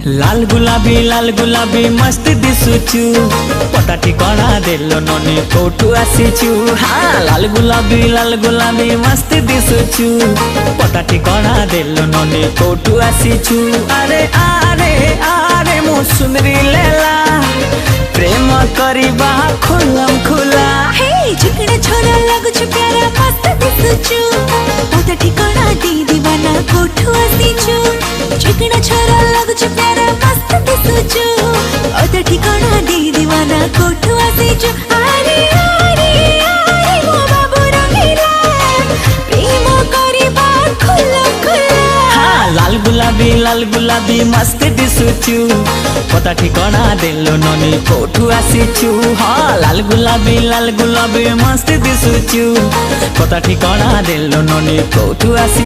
लाल गुलाबी मस्त दिसुचु पता ठिकाना देलो ननी कोठू आसीचु। हाँ लाल गुलाबी मस्त दिसुचु पता ठिकाना देलो ननी कोठू आसीचु। अरे आरे आरे मु सुंदरी लेला प्रेम करिबा खुलम खुला। हे झुकड़ा छोरा लगुछु प्यारा मस्त दिसुचु पता ठिकाना दी दीवाना कोठू आसीचु। झुकड़ा छोरा लगुछु प्यारा मस्त दिसुचु पता ठिकाना दी दीवाना कोठू आसीचु। अरे अरे अरे मो बाबू रंगीला प्रेम करिबा खुलम खुला। हाँ लाल गुलाबी मस्त दिसुचु पता ठिकाना देलो ननी कोठू आसीचु। हाँ लाल गुलाबी मस्त दिसुचु पता ठिकाना देलो ननी कोठू आसी।